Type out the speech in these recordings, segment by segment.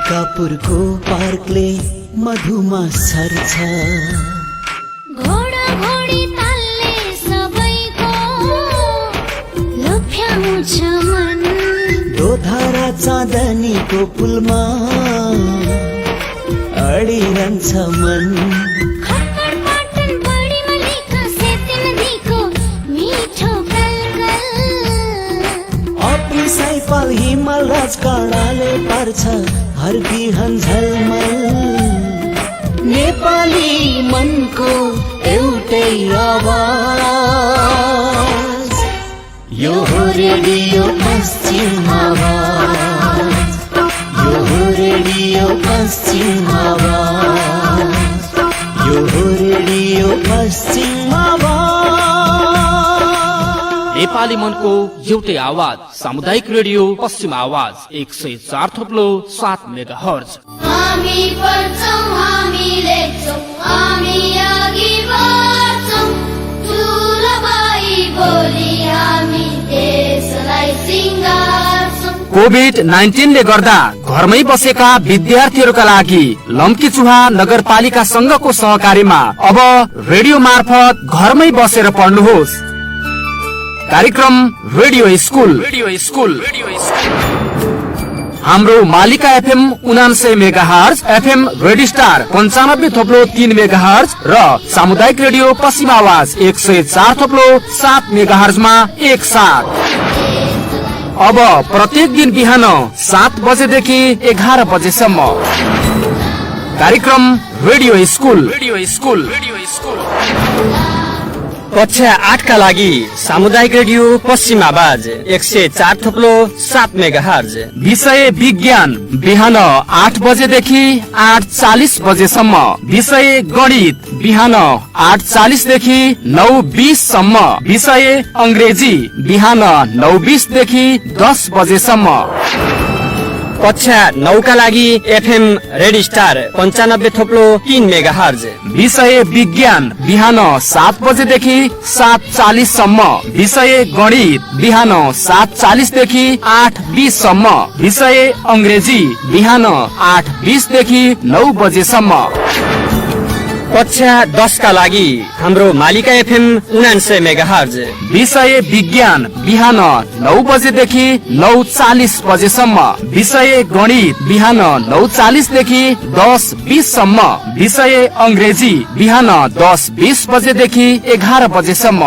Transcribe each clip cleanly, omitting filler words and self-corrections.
टिकापुरको पार्कले मधुमा सर्छ। घोडा घोडी तालले सबैको लोभ्याउँछ मन। दोधारा चाँदनीको पुलमा अडिरहन्छ मन। खट्खड पाटन बढीमा लेख सेते नदीको मिठो कलकल। अपनी साइपाल हिमाल राजकाँडाले पार्छ हर बिहान झलमल। नेपाली मनको एउटै आवाज, यो हो रेडियो पश्चिम आवाज, यो हो रेडियो पश्चिम आवाज, यो हो रेडियो पश्चिम आवाज। नेपाली मनको एउटै आवाज सामुदायिक रेडियो पश्चिम आवाज 104.7 मेगाहर्ज। हामी पढ्छौं, हामी लेख्छौं, हामी अघि बढ्छौं। ठुलो भाइ बोली हामी देशलाई सिंगार्छौं। कोभिड-19 ले गर्दा घरमै बसेका विद्यार्थीहरूका लागि लम्कीचुहा नगरपालिका संघको सहकारीमा अब रेडियो मार्फत घरमै बसेर पढ्नुहोस्। कार्यक्रम रेडियो स्कुल। हाम्रो मालिका FM 99 megahertz, FM radio star 95.3 megahertz र सामुदायिक रेडियो पश्चिम आवाज 104.7 मेगाहर्जमा एक साथ। अब प्रत्येक दिन बिहान 7 बजेदेखि 11 बजेसम्म कार्यक्रम रेडियो स्कुल। कक्षा 8 का लागि सामुदायिक रेडियो पश्चिम आवाज 104.7 मेगाहर्ज। विषय विज्ञान बिहान 8 बजेदेखि 8:40 बजेसम्म। विषय गणित बिहान 8:40 देखि 9:20 सम्म। विषय अंग्रेजी बिहान 9:20 देखि 10 बजेसम्म। कक्षा 9 का लागि एफएम रेडियो स्टार 95.3 मेगाहर्ज। विषय विज्ञान बिहान 7 बजेदेखि 7:40 सम्म। विषय गणित बिहान 7:40 देखि 8:20 सम्म। विषय अंग्रेजी बिहान 8:20 देखि 9 बजेसम्म। कक्षा 10 का लागि हाम्रो मालिका एफएम 99 मेगाहर्ज। विषय विज्ञान बिहान 9 बजेदेखि 9:40 बजेसम्म। विषय गणित बिहान 9:40 देखि 10:20 सम्म। विषय अंग्रेजी बिहान 10:20 बजेदेखि 11 बजेसम्म।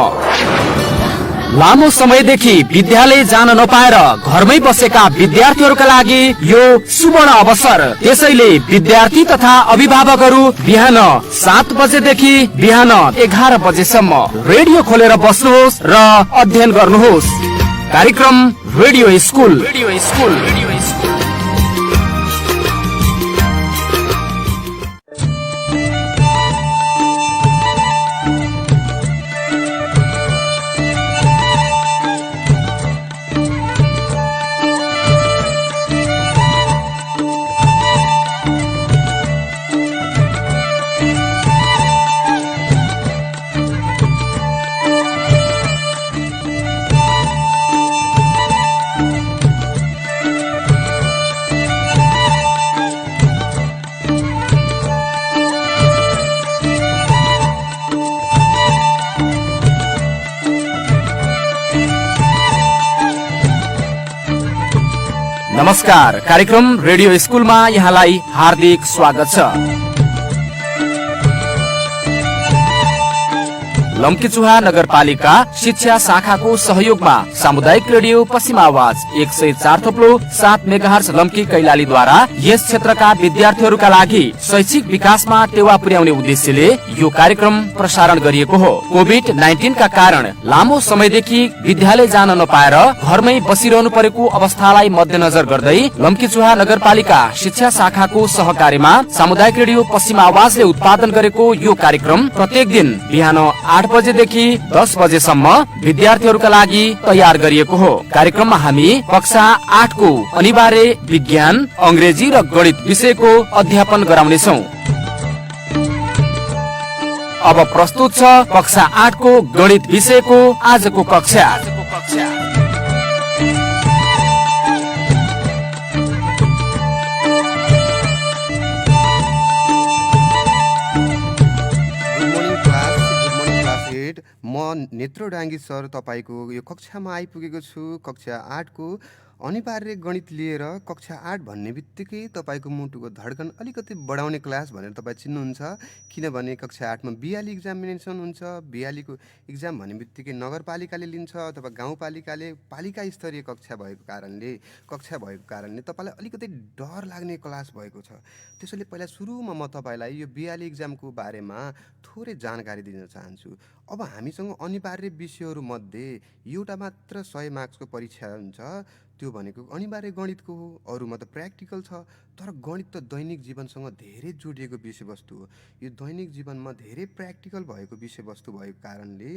लामो समयदेखि विद्यालय जान नपाएर घरमै बसेका विद्यार्थीहरूका लागि यो सुवर्ण अवसर। त्यसैले विद्यार्थी तथा अभिभावकहरू बिहान 7 बजेदेखि बिहान 11 बजेसम्म रेडियो खोलेर बस्नुहोस् र अध्ययन गर्नुहोस्। कार्यक्रम रेडियो स्कुल। नमस्कार, कार्यक्रम रेडियो स्कुलमा यहाँलाई हार्दिक स्वागत छ। लम्कीचुहा नगरपालिका शिक्षा शाखाको सहयोगमा सामुदायिक रेडियो पश्चिम आवाज 104.7 मेगाहर्ज लम्की कैलालीद्वारा यस क्षेत्रका विद्यार्थीहरूका लागि शैक्षिक विकासमा टेवा पुर्याउने उद्देश्यले यो कार्यक्रम प्रसारण गरिएको हो। कोभिड-19 का कारण लामो समयदेखि विद्यालय जान नपाएर घरमै बसिरहनु परेको अवस्थालाई मध्यनजर गर्दै लम्कीचुहा नगरपालिका शिक्षा शाखाको सहकार्यमा सामुदायिक रेडियो पश्चिम आवाजले उत्पादन गरेको यो कार्यक्रम प्रत्येक दिन बिहान 8 बजेदेखि 10 बजेसम्म विद्यार्थीहरूका लागि तयार गरिएको हो। कार्यक्रममा हामी कक्षा 8 को अनिवार्य विज्ञान, अंग्रेजी र गणित विषयको अध्यापन गराउनेछौँ। अब प्रस्तुत छ कक्षा 8 को गणित विषयको आजको कक्षा। म नेत्र डाङ्गी सर तपाईँको यो कक्षामा आइपुगेको छु। कक्षा 8 को अनिवार्य गणित लिएर कक्षा 8 भन्ने बित्तिकै तपाईँको मुटुको धड्कन अलिकति बढाउने क्लास भनेर तपाईँ चिन्नुहुन्छ। किनभने कक्षा 8 मा बिहाली इक्जामिनेसन हुन्छ। बिहालीको इक्जाम भन्ने बित्तिकै नगरपालिकाले लिन्छ अथवा गाउँपालिकाले पालिका स्तरीय कक्षा भएको कारणले तपाईँलाई अलिकति डर लाग्ने क्लास भएको छ। त्यसैले पहिला सुरुमा म तपाईँलाई यो बिहाली इक्जामको बारेमा थोरै जानकारी दिन चाहन्छु। अब हामीसँग अनिवार्य विषयहरूमध्ये एउटा मात्र 100 मार्क्सको परीक्षा हुन्छ, त्यो भनेको अनिवार्य गणितको हो। अरूमा त प्र्याक्टिकल छ, तर गणित त दैनिक जीवनसँग धेरै जोडिएको विषयवस्तु हो। यो दैनिक जीवनमा धेरै प्र्याक्टिकल भएको विषयवस्तु भएको कारणले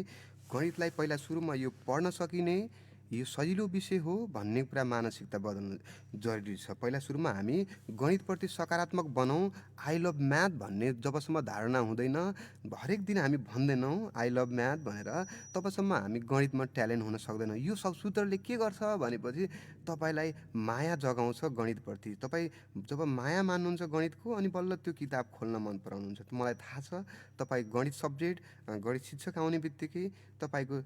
गणितलाई पहिला सुरुमा यो पढ्न सकिने यो सजिलो विषय हो भन्ने कुरा मानसिकता बदल्नु जरुरी छ। पहिला सुरुमा हामी गणितप्रति सकारात्मक बनाउँ। आई लभ म्याथ भन्ने जबसम्म धारणा हुँदैन, हरेक दिन हामी भन्दैनौँ आई लभ म्याथ भनेर, तबसम्म हामी गणितमा ट्यालेन्ट हुन सक्दैन। यो सब सूत्रले के गर्छ भनेपछि तपाईँलाई माया जगाउँछ गणितप्रति। तपाईँ जब माया मान्नुहुन्छ गणितको अनि बल्ल त्यो किताब खोल्न मन पराउनुहुन्छ। मलाई थाहा छ तपाईँ गणित सब्जेक्ट गणित शिक्षक आउने बित्तिकै तपाईँको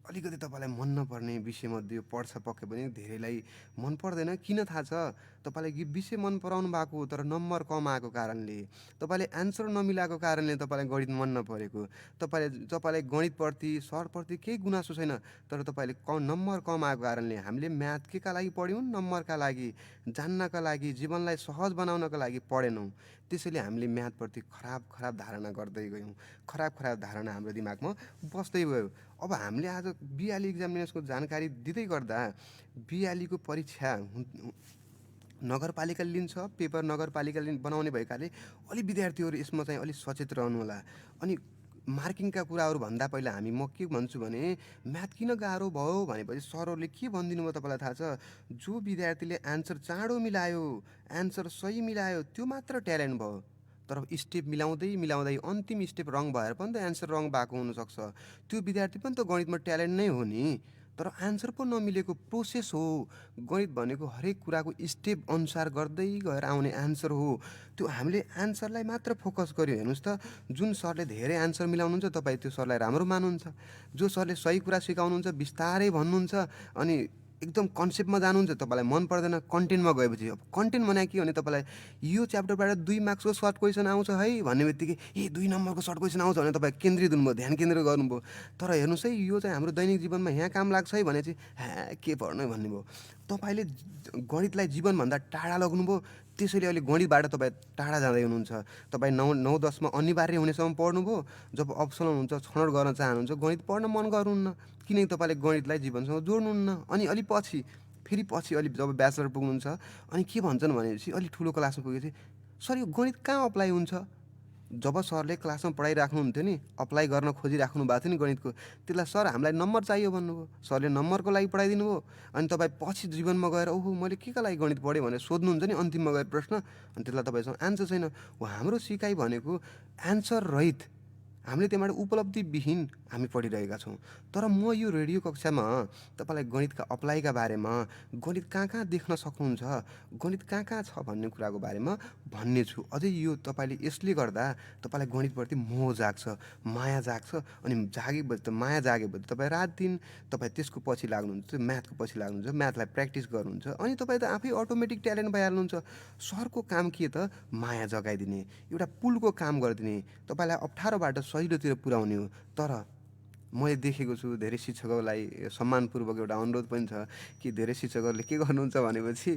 अलिकति तपाईँलाई मन नपर्ने विषयमध्ये यो पढ्छ पक्कै पनि धेरैलाई मन पर्दैन। किन थाहा छ? तपाईँलाई यो विषय मन पराउनु भएको हो, तर नम्बर कम आएको कारणले, तपाईँले एन्सर नमिलाएको कारणले तपाईँलाई गणित मन नपरेको। तपाईँलाई गणितप्रति सरप्रति केही गुनासो छैन, तर तपाईँले नम्बर कम आएको कारणले हामीले म्याथ केका लागि पढ्यौँ? नम्बरका लागि, जान्नका लागि, जीवनलाई सहज बनाउनका लागि पढेनौँ। त्यसैले हामीले म्याथप्रति खराब धारणा गर्दै गयौँ। खराब धारणा हाम्रो दिमागमा बस्दै गयो। अब हामीले आज बिहाली इक्जामिनेसनको जानकारी दिँदै गर्दा बिहालीको परीक्षा नगरपालिकाले लिन्छ, पेपर नगरपालिकाले बनाउने भएकाले अलि विद्यार्थीहरू यसमा चाहिँ अलिक सचेत रहनु होला। अनि मार्किङका कुराहरू भन्दा पहिला म के भन्छु भने म्याथ किन गाह्रो भयो भनेपछि सरहरूले के भनिदिनु भयो तपाईँलाई थाहा छ? जो विद्यार्थीले एन्सर चाँडो मिलायो, एन्सर सही मिलायो, त्यो मात्र ट्यालेन्ट भयो। तर स्टेप मिलाउँदै अन्तिम स्टेप रङ भएर पनि त एन्सर रङ भएको हुनसक्छ। त्यो विद्यार्थी पनि त गणितमा ट्यालेन्ट नै हो नि, तर एन्सर पो नमिलेको प्रोसेस हो। गणित भनेको हरेक कुराको स्टेप अनुसार गर्दै गएर आउने एन्सर हो। त्यो हामीले एन्सरलाई मात्र फोकस गर्यो। हेर्नुहोस् त, जुन सरले धेरै एन्सर मिलाउनुहुन्छ तपाईँ त्यो सरलाई राम्रो मान्नुहुन्छ। जो सरले सही कुरा सिकाउनुहुन्छ, बिस्तारै भन्नुहुन्छ अनि एकदम कन्सेप्टमा जानुहुन्छ, तपाईँलाई मन पर्दैन। कन्टेन्टमा गएपछि अब कन्टेन्ट भने के भने तपाईँलाई यो च्याप्टरबाट 2 मार्क्सको सर्ट क्वेसन आउँछ है भन्ने बित्तिकै 2 नम्बरको सर्ट क्वेसन आउँछ भने तपाईँ केन्द्रित हुनुभयो, ध्यान केन्द्रित गर्नुभयो। तर हेर्नुहोस् है, यो चाहिँ हाम्रो दैनिक जीवनमा यहाँ काम लाग्छ है भने चाहिँ के पढ्नु भन्नुभयो। तपाईँले गणितलाई जीवनभन्दा टाढा लग्नुभयो, त्यसैले अहिले गणितबाट तपाईँ टाढा जाँदै हुनुहुन्छ। तपाईँ 9-10मा अनिवार्य हुनेसम्म पढ्नुभयो, जब अप्सनल हुन्छ, छनौट गर्न चाहनुहुन्छ, गणित पढ्न मन गर्नुहुन्न, किनकि तपाईँले गणितलाई जीवनसँग जोड्नुहुन्न। अनि अलि पछि अलि जब ब्याचलर पुग्नुहुन्छ अनि के भन्छन् भनेपछि अलि ठुलो क्लासमा पुगेपछि सर यो गणित कहाँ अप्लाई हुन्छ? जब सरले क्लासमा पढाइराख्नुहुन्थ्यो नि, अप्लाई गर्न खोजिराख्नु भएको थियो नि गणितको, त्यसलाई सर हामीलाई नम्बर चाहियो भन्नुभयो। सरले नम्बरको लागि पढाइदिनु भयो। अनि तपाईँ पछि जीवनमा गएर ओहो मैले के का लागि गणित पढेँ भनेर सोध्नुहुन्छ नि अन्तिममा गएर प्रश्न, अनि त्यसलाई तपाईँसँग एन्सर छैन। हाम्रो सिकाइ भनेको एन्सर रहित, हामीले त्यहाँबाट उपलब्धिविहीन हामी पढिरहेका छौँ। तर म यो रेडियो कक्षामा तपाईँलाई गणितका अप्लाइका बारेमा, गणित कहाँ देख्न सक्नुहुन्छ, गणित कहाँ छ भन्ने कुराको बारेमा भन्ने छु। अझै यो तपाईँले यसले गर्दा तपाईँलाई गणितप्रति मोह जाग्छ, माया जाग्छ। अनि माया जागेपछि तपाईँ रात दिन तपाईँ त्यसको पछि लाग्नुहुन्छ, म्याथको पछि लाग्नुहुन्छ, म्याथलाई प्र्याक्टिस गर्नुहुन्छ, अनि तपाईँ त आफै अटोमेटिक ट्यालेन्ट भइहाल्नुहुन्छ। सरको काम के त? माया जगाइदिने, एउटा पुलको काम गरिदिने, तपाईँलाई अप्ठ्यारोबाट सजिलोतिर पुर्याउने हो। तर मैले देखेको छु धेरै शिक्षकहरूलाई सम्मानपूर्वक एउटा अनुरोध पनि छ कि धेरै शिक्षकहरूले के गर्नुहुन्छ भनेपछि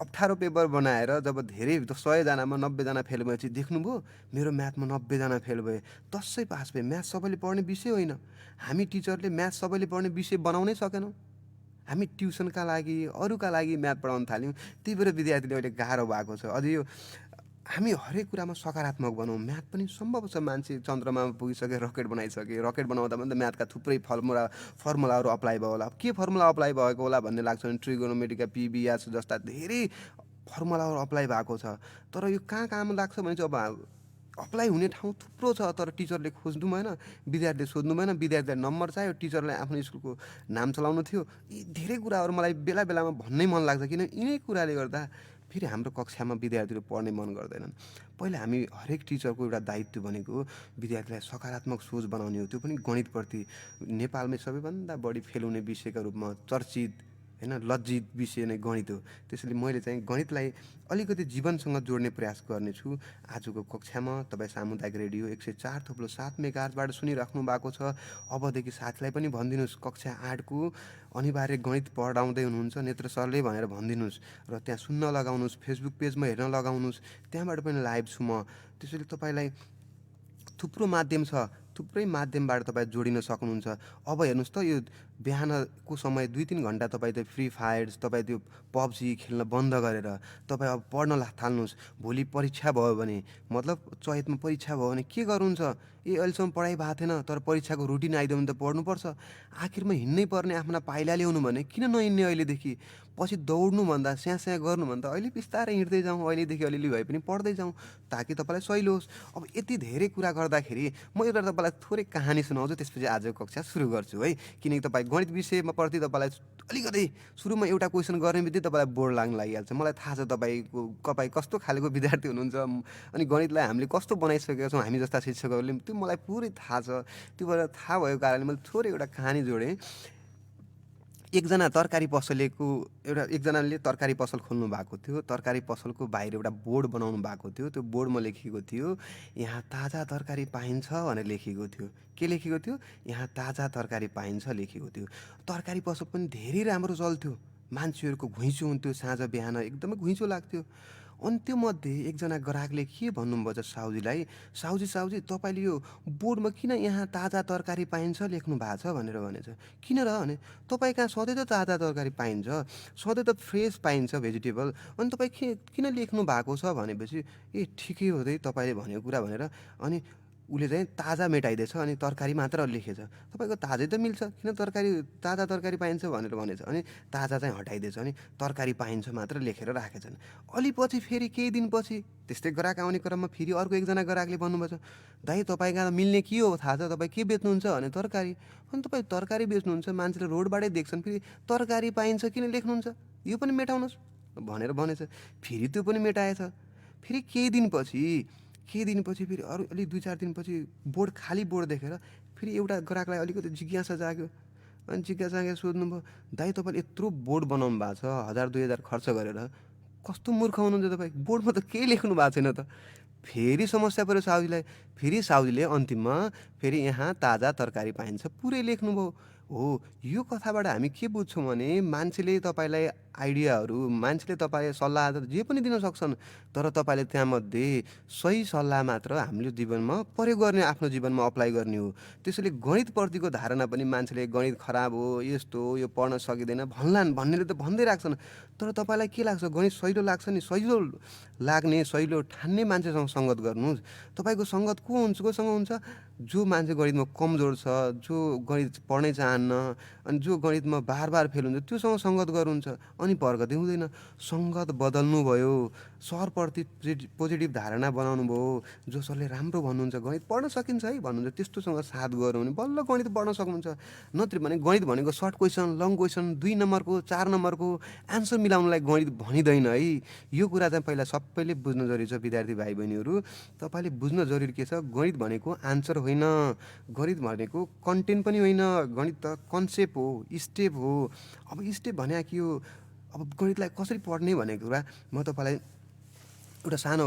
अप्ठ्यारो पेपर बनाएर जब धेरै 100जनामा 90जना फेल भएपछि देख्नुभयो मेरो म्याथमा 90जना फेल भए, 10 पास भए। म्याथ सबैले पढ्ने विषय होइन। हामी टिचरले म्याथ सबैले पढ्ने विषय बनाउनै सकेनौँ। हामी ट्युसनका लागि अरूका लागि म्याथ पढाउन थाल्यौँ, त्यही भएर विद्यार्थीले अहिले गाह्रो भएको छ। अझै यो हामी हरेक कुरामा सकारात्मक बनाउँ। म्याथ पनि सम्भव छ, मान्छे चन्द्रमामा पुगिसके, रकेट बनाइसके, रकेट बनाउँदा पनि त म्याथका थुप्रै फर्मुलाहरू अप्लाई भयो होला। के फर्मुला अप्लाई भएको होला भन्ने लाग्छ भने ट्रिगोनोमेट्रीका पिबिएस जस्ता धेरै फर्मुलाहरू अप्लाई भएको छ। तर यो कहाँ काम लाग्छ भने चाहिँ अब अप्लाई हुने ठाउँ थुप्रो छ, तर टिचरले खोज्नु भएन, विद्यार्थीले सोध्नु भएन, विद्यार्थीलाई नम्बर चाहियो, टिचरलाई आफ्नो स्कुलको नाम चलाउनु थियो। यी धेरै कुराहरू मलाई बेला बेलामा भन्नै मन लाग्छ, किन यिनै कुराले गर्दा फेरि हाम्रो कक्षामा विद्यार्थीहरू पढ्ने मन गर्दैनन्। पहिला हामी हरेक टिचरको एउटा दायित्व भनेको विद्यार्थीलाई सकारात्मक सोच बनाउने हो, त्यो पनि गणितप्रति। नेपालमै सबैभन्दा बढी फेल हुने विषयका रूपमा चर्चित होइन लज्जित विषय नै गणित हो। त्यसैले मैले चाहिँ गणितलाई अलिकति जीवनसँग जोड्ने प्रयास गर्नेछु। आजको कक्षामा तपाईँ सामुदायिक रेडियो 104.7 मेगाहर्जबाट सुनिराख्नु भएको छ। अबदेखि साथीलाई पनि भनिदिनुहोस्, कक्षा 8को अनिवार्य गणित पढाउँदै हुनुहुन्छ नेत्र सरले भनेर भनिदिनुहोस् र त्यहाँ सुन्न लगाउनुहोस्, फेसबुक पेजमा हेर्न लगाउनुहोस्, त्यहाँबाट पनि लाइभ छु म। त्यसैले तपाईँलाई थुप्रो माध्यम छ, थुप्रै माध्यमबाट तपाईँ जोडिन सक्नुहुन्छ। अब हेर्नुहोस् त, यो बिहानको समय 2-3 घन्टा तपाईँ त्यो फ्री फायर, तपाईँ त्यो पब्जी खेल्न बन्द गरेर तपाईँ अब पढ्न थाल्नुहोस्। भोलि परीक्षा भयो भने, मतलब चैतमा परीक्षा भयो भने के गर्नुहुन्छ? अहिलेसम्म पढाइ भएको थिएन, तर परीक्षाको रुटिन आइदियो भने त पढ्नुपर्छ। आखिरमा हिँड्नै पर्ने आफ्ना पाइला ल्याउनु भने किन नहिँड्ने? अहिलेदेखि पछि दौड्नुभन्दा स्याँ गर्नुभन्दा अहिले बिस्तारै हिँड्दै जाउँ, अहिलेदेखि अलिअलि भए पनि पढ्दै जाउँ, ताकि तपाईँलाई सहिलो होस्। अब यति धेरै कुरा गर्दाखेरि म एउटा तपाईँलाई थोरै कहानी सुनाउँछु, त्यसपछि आजको कक्षा सुरु गर्छु है। किनकि तपाईँ गणित विषयमा प्रति तपाईँलाई अलिकति सुरुमा एउटा क्वेसन गर्ने बित्तिकै तपाईँलाई बोर्ड लाग्न लागिहाल्छ। मलाई थाहा छ तपाईँ कस्तो खालको विद्यार्थी हुनुहुन्छ, अनि गणितलाई हामीले कस्तो बनाइसकेका छौँ हामी जस्ता शिक्षकहरूले, त्यो मलाई पुरै थाहा छ। त्यो भएर थाहा भएको कारणले मैले थोरै एउटा कहानी जोडेँ। एकजनाले तरकारी पसल खोल्नु भएको थियो। तरकारी पसलको बाहिर एउटा बोर्ड बनाउनु भएको थियो। त्यो बोर्डमा लेखिएको थियो, यहाँ ताजा तरकारी पाइन्छ भनेर लेखिएको थियो। के लेखेको थियो? यहाँ ताजा तरकारी पाइन्छ लेखेको थियो। तरकारी पसल पनि धेरै राम्रो चल्थ्यो, मान्छेहरूको घुइँचो हुन्थ्यो, साँझ बिहान एकदमै घुइँचो लाग्थ्यो। अनि त्यो मध्ये एकजना ग्राहकले के भन्नुभएछ साउजीलाई, साउजी तपाईँले यो बोर्डमा किन यहाँ ताजा तरकारी पाइन्छ लेख्नु भएको छ भनेर भनेछ। किन र भने तपाईँ कहाँ सधैँ त ताजा तरकारी पाइन्छ, सधैँ त फ्रेस पाइन्छ भेजिटेबल, अनि तपाईँ किन लेख्नु भएको छ भनेपछि ए ठिकै हो है तपाईँले भनेको कुरा भनेर अनि उसले चाहिँ ताजा मेटाइदिएछ अनि तरकारी मात्र लेखेछ। तपाईँको ताजै त मिल्छ, किन ताजा तरकारी पाइन्छ भनेर भनेछ। अनि ताजा चाहिँ हटाइदिएछ अनि तरकारी पाइन्छ मात्र लेखेर राखेछन्। अलि पछि फेरि केही दिनपछि त्यस्तै ग्राहक आउने क्रममा फेरि अर्को एकजना ग्राहकले भन्नुभएछ, दाइ तपाईँको मिल्ने के हो थाहा छ, तपाईँ के बेच्नुहुन्छ भने तरकारी। अनि तपाईँ तरकारी बेच्नुहुन्छ, मान्छेले रोडबाटै देख्छन्, फेरि तरकारी पाइन्छ किन लेख्नुहुन्छ, यो पनि मेटाउनुहोस् भनेर भनेछ। फेरि त्यो पनि मेटाएछ। फेरि केही दिनपछि फेरि अरू अलि 2-4 दिनपछि बोर्ड खाली बोर्ड देखेर फेरि एउटा ग्राहकलाई अलिकति जिज्ञासा जाग्यो। अनि जिज्ञासा जागेर सोध्नुभयो, दाइ तपाईँले यत्रो बोर्ड बनाउनु भएको छ 1000-2000 खर्च गरेर, कस्तो मूर्ख हुनुहुन्छ तपाईँ, बोर्डमा त केही लेख्नु भएको छैन त। फेरि समस्या पऱ्यो साउजीलाई। फेरि साउजीले अन्तिममा फेरि यहाँ ताजा तरकारी पाइन्छ पुरै लेख्नुभयो। हो, यो कथाबाट हामी के बुझ्छौँ भने मान्छेले तपाईँलाई आइडियाहरू, मान्छेले तपाईँले सल्लाह जे पनि दिन सक्छन्, तर तपाईँले त्यहाँमध्ये सही सल्लाह मात्र हामीले जीवनमा प्रयोग गर्ने, आफ्नो जीवनमा अप्लाई गर्ने हो। त्यसैले गणितप्रतिको धारणा पनि मान्छेले गणित खराब हो, यस्तो हो, यो पढ्न सकिँदैन भन्नेले त भन्दै राख्छन्, तर तपाईँलाई के लाग्छ, गणित सहिलो लाग्छ नि, सहिलो लाग्ने, सहिलो ठान्ने मान्छेसँग सङ्गत गर्नुहोस्। तपाईँको सङ्गत कोसँग हुन्छ? जो मान्छे गणितमा कमजोर छ, जो गणित पढ्नै चाहन्न, अनि जो गणितमा बार फेल हुन्छ, त्योसँग सङ्गत गर्नुहुन्छ। अनि प्रगति हुँदैन। सङ्गत बदल्नु भयो, सरप्रति पोजिटिभ धारणा बनाउनु भयो, जो सरले राम्रो भन्नुहुन्छ, गणित पढ्न सकिन्छ है भन्नुहुन्छ, त्यस्तोसँग साथ गर्नु भने बल्ल गणित पढ्न सक्नुहुन्छ। नत्र भने गणित भनेको सर्ट क्वेसन, लङ क्वेसन, 2 नम्बरको 4 नम्बरको एन्सर मिलाउनलाई गणित भनिँदैन है। यो कुरा चाहिँ पहिला सबैले बुझ्नु जरुरी छ। विद्यार्थी भाइ बहिनीहरू, तपाईँले बुझ्न जरुरी के छ, गणित भनेको आन्सर होइन, गणित भनेको कन्टेन्ट पनि होइन, गणित त कन्सेप्ट हो, स्टेप हो। अब स्टेप भने के हो, अब गणितलाई कसरी पढ्ने भनेको कुरा म तपाईँलाई एउटा सानो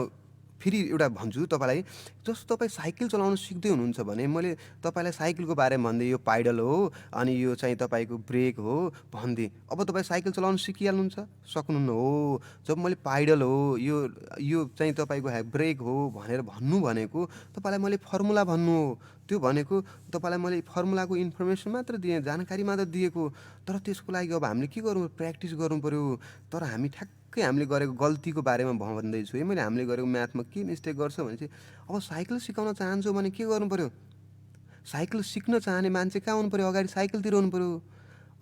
फेरि एउटा भन्छु तपाईँलाई। जस्तो तपाईँ साइकल चलाउन सिक्दै हुनुहुन्छ भने मैले तपाईँलाई साइकलको बारेमा भनिदिएँ, यो पाइडल हो अनि यो चाहिँ तपाईँको ब्रेक हो भनिदिएँ। अब तपाईँ साइकल चलाउन सिकिहाल्नुहुन्छ, सक्नुहुन्न हो। जब मैले पाइडल हो, यो चाहिँ तपाईँको ब्रेक हो भनेर भन्नु भनेको तपाईँलाई मैले फर्मुला भन्नु हो। त्यो भनेको तपाईँलाई मैले फर्मुलाको इन्फर्मेसन मात्र दिएँ, जानकारी मात्र दिएको। तर त्यसको लागि अब हामीले के गर्नु, प्र्याक्टिस गर्नु पऱ्यो। तर हामी ठ्याक्कै हामीले गरेको गल्तीको बारेमा भन्दैछु है मैले। हामीले गरेको म्याथमा के मिस्टेक गर्छ भने चाहिँ, अब साइकल सिकाउन चाहन्छु भने के गर्नु पऱ्यो, साइकल सिक्न चाहने मान्छे कहाँ आउनु पऱ्यो, अगाडि साइकलतिर आउनु पऱ्यो।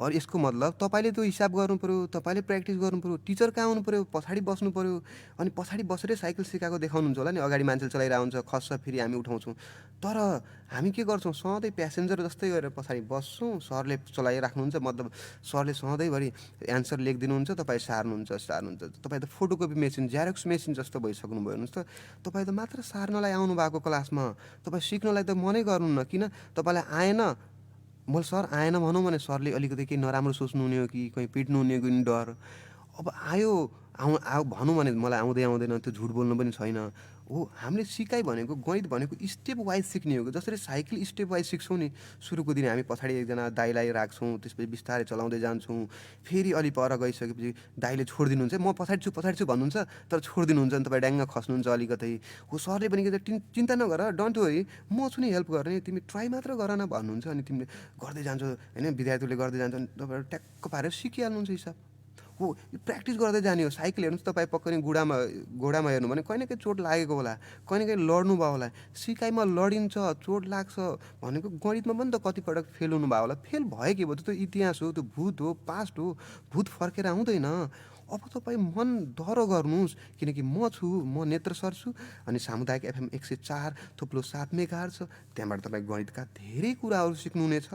और यसको मतलब तपाईँले त्यो हिसाब गर्नु पऱ्यो, तपाईँले प्र्याक्टिस गर्नु पऱ्यो, टिचर कहाँ आउनु पऱ्यो, पछाडि बस्नु पऱ्यो। अनि पछाडि बसेरै साइकल सिकाएको देखाउनुहुन्छ होला नि, अगाडि मान्छे चलाइरहेको हुन्छ, खस्छ, फेरि हामी उठाउँछौँ। तर हामी के गर्छौँ, सधैँ प्यासेन्जर जस्तै गरेर पछाडि बस्छौँ, सरले चलाइराख्नुहुन्छ, मतलब सरले सधैँभरि एन्सर लेखिदिनुहुन्छ, तपाईँ सार्नुहुन्छ। तपाईँ त फोटोकपी मेसिन, जेरक्स मेसिन जस्तो भइसक्नु भयो। हेर्नुहोस् त, तपाईँ त मात्र सार्नलाई आउनु भएको क्लासमा, तपाईँ सिक्नलाई त मनै गर्नुहुन्न। किन तपाईँलाई आएन, मैले सर आएन भनौँ भने सरले अलिकति केही नराम्रो सोच्नुहुने हो कि कहीँ पिट्नु हुने हो कि डर। अब आयो आऊ भनौँ भने मलाई आउँदैन, त्यो झुट बोल्नु पनि छैन हो। हामीले सिकाइ भनेको, गणित भनेको स्टेप वाइज सिक्ने हो। जसरी साइकल स्टेप वाइज सिक्छौँ नि, सुरुको दिन हामी पछाडि एकजना दाइलाई राख्छौँ, त्यसपछि बिस्तारै चलाउँदै जान्छौँ। फेरि अलि पर गइसकेपछि दाइले छोडिदिनुहुन्छ, म पछाडि छु भन्नुहुन्छ, तर छोडिदिनुहुन्छ नि, तपाईँ ड्याङ्ग खस्नुहुन्छ अलिकति। हो सरले पनि के चिन्ता नगर, डोन्ट वरी, म छु नि हेल्प गर्ने, तिमी ट्राई मात्र गर न भन्नुहुन्छ। अनि तिमीले गर्दै जान्छौ होइन, विद्यार्थीले गर्दै जान्छ, अनि तपाईँहरू ट्याक्क पारेर सिकिहाल्नुहुन्छ हिसाब हो। प्र्याक्टिस गर्दै जाने हो। साइकल हेर्नुहोस्, तपाईँ पक्कै नि घोडामा हेर्नु भने कहीँ न कहीँ चोट लागेको होला, कहीँ न कहीँ लड्नु भयो होला। सिकाइमा लडिन्छ, चोट लाग्छ भनेको गणितमा पनि त कतिपटक फेल हुनुभयो होला। फेल भयो के भयो, त्यो इतिहास हो, त्यो भूत हो, पास्ट हो, भूत फर्केर आउँदैन। अब तपाईँ मन डह्रो गर्नुहोस्, किनकि म छु, म नेत्र सर छु। अनि सामुदायिक FM 104.7 मेगाहर्ज छ, त्यहाँबाट तपाईँ गणितका धेरै कुराहरू सिक्नुहुनेछ।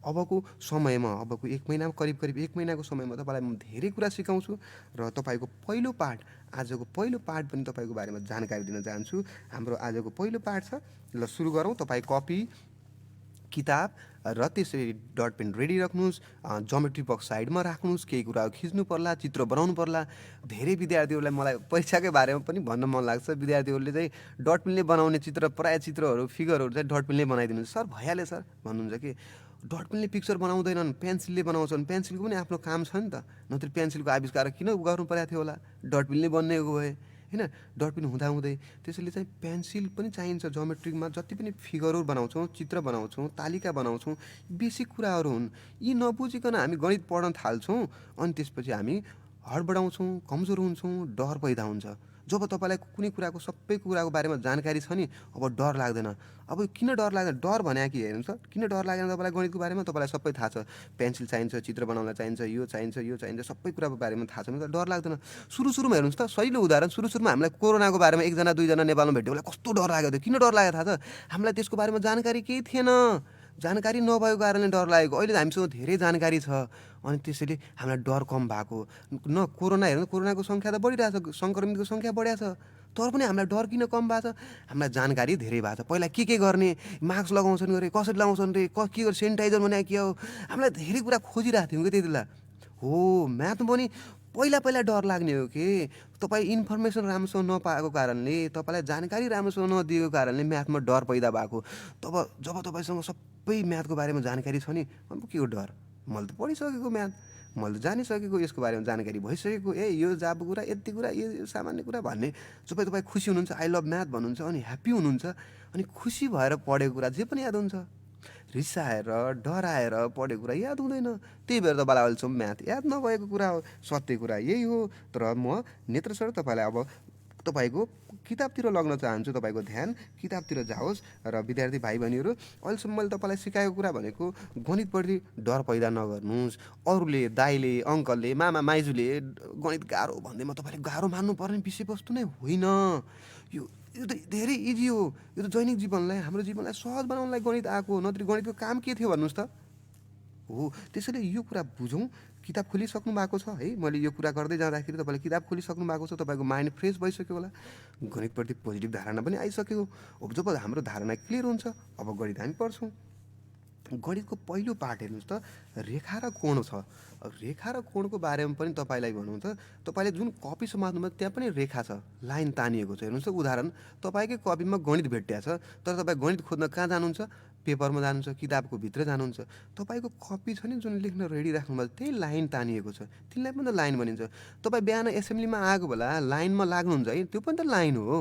अबको समयमा, अबको 1 महिनामा, करिब 1 महिनाको समयमा तपाईँलाई म धेरै कुरा सिकाउँछु। र तपाईँको पहिलो पाठ, आजको पहिलो पाठ पनि तपाईँको बारेमा जानकारी दिन चाहन्छु। हाम्रो आजको पहिलो पाठ छ, ल सुरु गरौँ। तपाईँ कपी, किताब र त्यसरी डट पेन रेडी राख्नुहोस्, जोमेट्री बक्स साइडमा राख्नुहोस्, केही कुराहरू खिच्नु पर्ला, चित्र बनाउनु पर्ला। धेरै विद्यार्थीहरूलाई मलाई परीक्षाकै बारेमा पनि भन्न मन लाग्छ, विद्यार्थीहरूले चाहिँ डट पेनले बनाउने प्रायः चित्रहरू, फिगरहरू चाहिँ डट पेनले बनाइदिनुहुन्छ। सर भइहाल्यो सर भन्नुहुन्छ कि डट पेनले पिक्चर बनाउँदैनन्, पेन्सिलले बनाउँछन्। पेन्सिलको पनि आफ्नो काम छ नि त, नत्र पेन्सिलको आविष्कार किन गर्नु परेको थियो होला, डट पेनले बनिएको भए होइन। डट पेन हुँदाहुँदै त्यसैले चाहिँ पेन्सिल पनि चाहिन्छ। जोमेट्रीमा जति पनि फिगरहरू बनाउँछौँ, चित्र बनाउँछौँ, तालिका बनाउँछौँ, बेसिक कुराहरू हुन्। यी नबुझिकन हामी गणित पढ्न थाल्छौँ, अनि त्यसपछि हामी हडबडाउँछौँ, कमजोर हुन्छौँ, डर पैदा हुन्छ। जब तपाईँलाई कुनै कुराको सबै कुराको बारेमा जानकारी छ नि, अब डर लाग्दैन। अब किन डर लाग्दैन, डर भने कि हेर्नुहोस् त, किन डर लाग्दैन तपाईँलाई गणितको बारेमा, तपाईँलाई सबै थाहा छ। पेन्सिल चाहिन्छ, चित्र बनाउन चाहिन्छ, यो चाहिन्छ, सबै कुराको बारेमा थाहा छ भने त डर लाग्दैन। सुरुमा हेर्नुहोस् त, सहिलो उदाहरण, सुरुमा हामीलाई कोरोनाको बारेमा 1 2 नेपालमा भेट्यो होला, कस्तो डर लागेको थियो। किन डर लागेको थाहा छ, हामीलाई त्यसको बारेमा जानकारी केही थिएन। जानकारी नभएको कारणले डर लागेको। अहिले त हामीसँग धेरै जानकारी छ, अनि त्यसैले हामीलाई डर कम भएको। न कोरोना हेर्नु, कोरोनाको सङ्ख्या त बढिरहेको छ, सङ्क्रमितको सङ्ख्या बढिरहेको छ, तर पनि हामीलाई डर किन कम भएको छ, हामीलाई जानकारी धेरै भएको छ। पहिला के गर्ने, मास्क लगाउँछन् अरे, कसरी लगाउँछन् रे, के गर्छ, सेनिटाइजर भने के हो, हामीलाई धेरै कुरा खोजिरहेको थियौँ कि त्यति बेला हो। म्याथमा पनि पहिला डर लाग्ने हो कि तपाईँ इन्फर्मेसन राम्रोसँग नपाएको कारणले, तपाईँलाई जानकारी राम्रोसँग नदिएको कारणले म्याथमा डर पैदा भएको। जब तपाईँसँग सबै म्याथको बारेमा जानकारी छ नि, अब के हो डर, मैले त पढिसकेको म्याथ, मैले त जानिसकेको, यसको बारेमा जानकारी भइसकेको, यो जाबु कुरा, यति कुरा, यो सामान्य कुरा भन्ने। जब तपाईँ खुसी हुनुहुन्छ, आई लभ म्याथ भन्नुहुन्छ, अनि ह्याप्पी हुनुहुन्छ, अनि खुसी भएर पढेको कुरा जे पनि याद हुन्छ। रिसाएर डराएर पढेको कुरा याद हुँदैन। त्यही भएर तपाईँलाई अहिलेसम्म म्याथ याद नभएको कुरा हो। सत्य कुरा यही हो। तर म नेत्र सर तपाईँलाई अब तपाईँको किताबतिर लग्न चाहन्छु। तपाईँको ध्यान किताबतिर जाओस्। र विद्यार्थी भाइ बहिनीहरू, अहिलेसम्म मैले तपाईँलाई सिकाएको कुरा भनेको गणितप्रति डर पैदा नगर्नुहोस्। अरूले, दाइले, अङ्कलले, मामा माइजूले गणित गाह्रो भन्दैमा तपाईँले गाह्रो मान्नुपर्ने विषयवस्तु नै होइन। यो त धेरै इजी हो। यो त दैनिक जीवनलाई, हाम्रो जीवनलाई सहज बनाउनलाई गणित आएको, नत्र गणितको काम के थियो भन्नुहोस् त हो। त्यसैले यो कुरा बुझौँ। किताब खोलिसक्नु भएको छ है, मैले यो कुरा गर्दै जाँदाखेरि तपाईँले किताब खोलिसक्नु भएको छ, तपाईँको माइन्ड फ्रेस भइसक्यो होला, गणितप्रति पोजिटिभ धारणा पनि आइसक्यो। अब जब हाम्रो धारणा क्लियर हुन्छ, अब गणित हामी पढ्छौँ। गणितको पहिलो पाठ हेर्नुहोस् त, रेखा र कोण छ। रेखा र कोणको बारेमा पनि तपाईँलाई भनौँ त, तपाईँले जुन कपी समात्नुभयो त्यहाँ पनि रेखा छ, लाइन तानिएको छ। हेर्नुहोस् त, उदाहरण तपाईँकै कपीमा गणित भेटिया छ, तर तपाईँ गणित खोज्न कहाँ जानुहुन्छ, पेपरमा जानुहुन्छ, किताबको भित्र जानुहुन्छ। तपाईँको कपी छ नि जुन लेख्न रेडी राख्नुभएको, त्यही लाइन तानिएको छ, तिनलाई पनि त लाइन भनिन्छ। तपाईँ बिहान एसेम्ब्लीमा आएको बेला लाइनमा लाग्नुहुन्छ है, त्यो पनि त लाइन हो।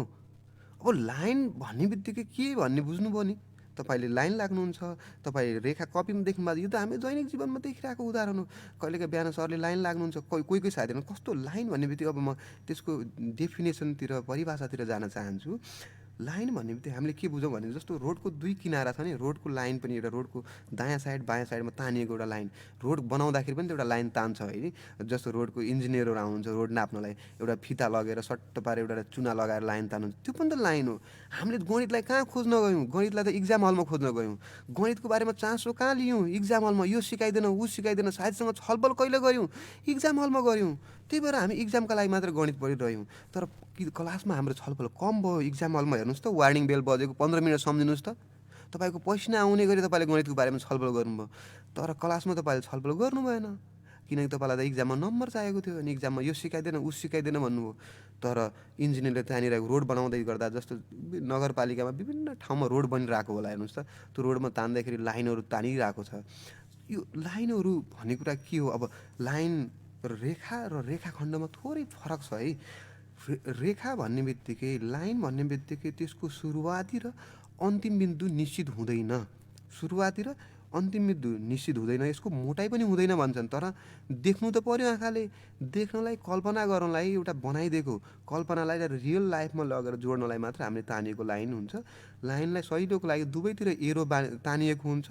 अब लाइन भन्ने बित्तिकै के भन्ने बुझ्नुभयो नि, तपाईँले लाइन लाग्नुहुन्छ, तपाईँ रेखा कपीमा देख्नुभएको, यो त हामी दैनिक जीवनमा देखिरहेको उदाहरण हो। कहिलेका बिहान सरले लाइन लाग्नुहुन्छ, कोही साथीहरू कस्तो लाइन भन्ने बित्तिकै अब म त्यसको डेफिनेसनतिर, परिभाषातिर जान चाहन्छु। लाइन भन्ने बित्तिकै हामीले के बुझौँ भने जस्तो रोडको दुई किनारा छ नि, रोडको लाइन पनि एउटा रोडको दायाँ साइड बायाँ साइडमा तानिएको एउटा लाइन, रोड बनाउँदाखेरि पनि त एउटा लाइन तान्छ है। जस्तो रोडको इन्जिनियरहरू आउनुहुन्छ रोड नाप्नलाई, एउटा फिता लगेर सट्ट पारेर एउटा चुना लगाएर लाइन तान्नुहुन्छ, त्यो पनि त लाइन हो। हामीले गणितलाई कहाँ खोज्न गयौँ? गणितलाई त इक्जाम हलमा खोज्न गयौँ। गणितको बारेमा चासो कहाँ लियौँ? इक्जाम हलमा। यो सिकाइदिन ऊ सिकाइदिन साथीसँग छलफल कहिले गऱ्यौँ? इक्जाम हलमा गऱ्यौँ। त्यही भएर हामी इक्जामका लागि मात्र गणित पढिरह्यौँ। तर क्लासमा हाम्रो छलफल कम भयो। इक्जाम हलमा हेर्नुहोस् त, वार्निङ बेल बजेको 15 मिनट सम्झिनुहोस् त, तपाईँको पसिना आउने गरी तपाईँले गणितको बारेमा छलफल गर्नुभयो। तर क्लासमा तपाईँले छलफल गर्नु भएन, किनकि तपाईँलाई त इक्जाममा नम्बर चाहिएको थियो। अनि इक्जाममा यो सिकाइदिएन ऊ सिकाइदिएन भन्नुभयो। तर इन्जिनियरले त्यहाँनिर रोड बनाउँदै गर्दा जस्तो नगरपालिकामा विभिन्न ठाउँमा रोड बनिरहेको होला हेर्नुहोस् त, त्यो रोडमा तान्दाखेरि लाइनहरू तानिरहेको छ। यो लाइनहरू भन्ने कुरा के हो? अब लाइन रेखा र रेखाखण्डमा थोरै फरक छ है। रेखा भन्ने बित्तिकै, लाइन भन्ने बित्तिकै त्यसको सुरुवाती र अन्तिम बिन्दु निश्चित हुँदैन। सुरुवाती र अन्तिम बिन्दु निश्चित हुँदैन, यसको मोटाइ पनि हुँदैन भन्छन्। तर देख्नु त पर्यो आँखाले। देख्नलाई, कल्पना गर्नलाई एउटा बनाइदिएको, कल्पनालाई रियल लाइफमा लगेर जोड्नलाई मात्र हामीले तानिएको लाइन हुन्छ। लाइनलाई सहिलोको लागि दुवैतिर एरो तानिएको हुन्छ,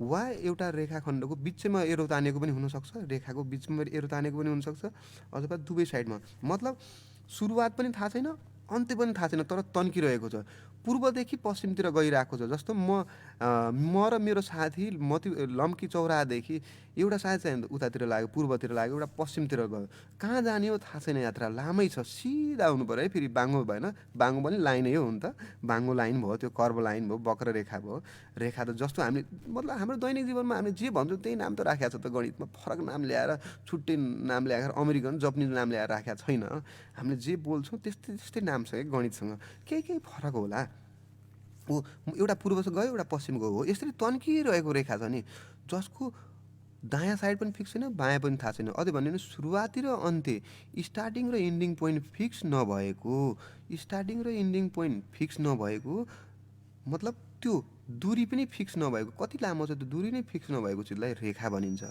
वा एउटा रेखाखण्डको बिचमा एरो तानिएको पनि हुनसक्छ, रेखाको बिचमा एरो तानिएको पनि हुनसक्छ, अथवा दुवै साइडमा। मतलब सुरुवात पनि थाहा छैन, अन्त्य पनि थाहा छैन, तर तन्किरहेको छ, पूर्वदेखि पश्चिमतिर गइरहेको छ। जस्तो म र मेरो साथी लम्की चौराहादेखि एउटा साथी चाहिँ उतातिर लाग्यो, पूर्वतिर लाग्यो, एउटा पश्चिमतिर गयो। कहाँ जाने हो थाहा छैन, यात्रा लामै छ, सिधा आउनु पऱ्यो है। फेरि बाङ्गो भएन, बाङ्गो पनि लाइनै हो नि त, बाङ्गो लाइन भयो, त्यो कर्व लाइन भयो, वक्र रेखा भयो। रेखा त जस्तो हामी मतलब हाम्रो दैनिक जीवनमा हामीले जे भन्छौँ त्यही नाम त राखेको छ त। गणितमा फरक नाम ल्याएर, छुट्टै नाम ल्याएर, अमेरिकन जापानिज नाम ल्याएर राखेको छैन। हामीले जे बोल्छौँ त्यस्तै त्यस्तै नाम छ है गणितसँग, केही फरक होला। ऊ एउटा पूर्वसँग गयो, एउटा पश्चिम गयो हो, यसरी तन्किरहेको रेखा छ नि, जसको दायाँ साइड पनि फिक्स छैन, बायाँ पनि थाहा छैन। अझै भन्यो भने सुरुवाती र अन्त्य, स्टार्टिङ र इन्डिङ पोइन्ट फिक्स नभएको, स्टार्टिङ र इन्डिङ पोइन्ट फिक्स नभएको मतलब त्यो दूरी पनि फिक्स नभएको, कति लामो छ त्यो दूरी नै फिक्स नभएको चिजलाई रेखा भनिन्छ।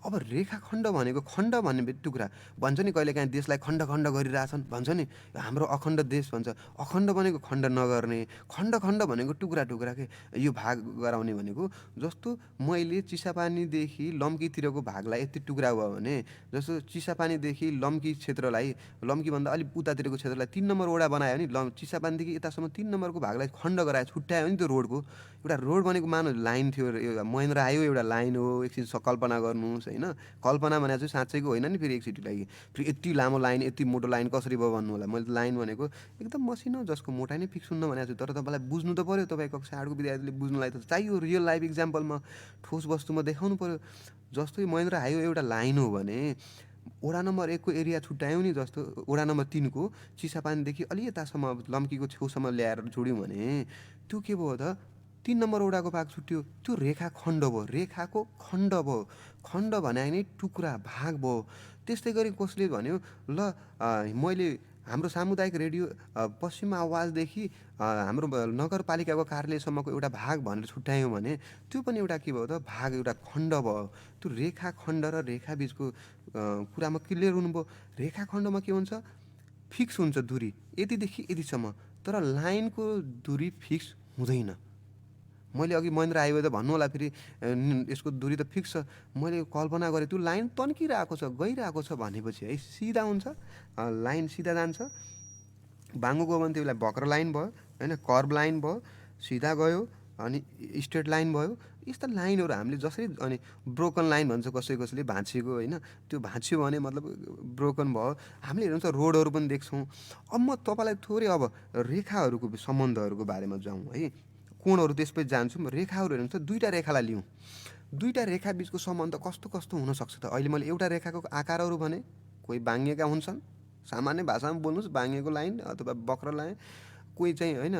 अब रेखाखण्ड भनेको, खण्ड भन्ने टुक्रा भन्छ नि, कहिलेकाहीँ देशलाई खण्ड खण्ड गरिरहेछन् भन्छ नि, हाम्रो अखण्ड देश भन्छ। अखण्ड भनेको खण्ड नगर्ने, खण्ड खण्ड भनेको टुक्रा टुक्रा के यो भाग गराउने भनेको। जस्तो मैले चिसापानीदेखि लम्कीतिरको भागलाई यति टुक्रा भयो भने, जस्तो चिसापानीदेखि लम्की क्षेत्रलाई, लम्कीभन्दा अलिक उतातिरको क्षेत्रलाई 3 नम्बर वडा बनायो भने चिसापानीदेखि यतासम्म 3 नम्बरको भागलाई खण्ड गरायो, छुट्यायो नि त्यो रोडको। एउटा रोड भनेको मानव लाइन थियो, महेन्द्र आयो एउटा लाइन हो, एकछिन कल्पना गर्नुहोस् होइन। कल्पना भने चाहिँ साँच्चैको होइन नि। फेरि एकचोटि लागि फेरि यति लामो लाइन, यति मोटो लाइन कसरी भयो भन्नु होला। मैले लाइन भनेको एकदम मसिनो, जसको मोटाइ नै फिक्स हुन्न भनेको छु। तर तपाईँलाई बुझ्नु त पऱ्यो, तपाईँ कक्षा 8को विद्यार्थीले बुझ्नुलाई त चाहियो। रियल लाइफ इक्जाम्पलमा ठोस वस्तुमा देखाउनु पऱ्यो। जस्तै महेन्द्र हाइवे एउटा लाइन हो भने वडा नम्बर 1 को एरिया छुट्यायौँ नि, जस्तो वडा नम्बर 3 को चिसापानीदेखि अलि यतासम्म लम्कीको छेउसम्म ल्याएर जोड्यौँ भने त्यो के भयो त, 3 नम्बर वडाको भाग छुट्यो, त्यो रेखा खण्ड भयो, रेखाको खण्ड भयो। खण्ड भने नि टुक्रा, भाग भयो। त्यस्तै गरी कसले भन्यो ल मैले हाम्रो सामुदायिक रेडियो पश्चिम आवाजदेखि हाम्रो नगरपालिकाको कार्यालयसम्मको एउटा भाग भनेर छुट्यायौँ भने त्यो पनि एउटा के भयो त, भाग, एउटा खण्ड भयो। त्यो रेखा खण्ड र रेखा बिचको कुरामा क्लियर हुनुभयो। रेखा खण्डमा के हुन्छ, फिक्स हुन्छ दूरी, यतिदेखि यतिसम्म, तर लाइनको दूरी फिक्स हुँदैन। मैले अघि महेन्द्र हाइवे त भन्नु होला, फेरि यसको दूरी त फिक्स छ। मैले कल्पना गरेँ त्यो लाइन तन्किरहेको छ, गइरहेको छ भनेपछि है सिधा हुन्छ, लाइन सिधा जान्छ। बाङ्गो गयो भने त्यसलाई वक्र लाइन भयो होइन, कर्भ लाइन भयो, सिधा गयो अनि स्ट्रेट लाइन भयो। यस्ता लाइनहरू हामीले जसरी, अनि ब्रोकन लाइन भन्छ कसैले, भाँचिएको होइन, त्यो भाँचियो भने मतलब ब्रोकन भयो। हामीले हेर्नुहुन्छ रोडहरू पनि देख्छौँ। अब म तपाईँलाई थोरै अब रेखाहरूको सम्बन्धहरूको बारेमा जाउँ है, कोणहरू त्यसपछि जान्छु। रेखाहरू हेर्नुहुन्छ, दुईवटा रेखालाई लिउँ, दुईवटा रेखा बिचको सम्बन्ध कस्तो कस्तो हुनसक्छ त। अहिले मैले एउटा रेखाको आकारहरू भने, कोही बाङ्गिएका हुन्छन्, सामान्य भाषामा बोल्नुहोस्, बाङ्गिएको लाइन अथवा वक्र लाइन, कोही चाहिँ होइन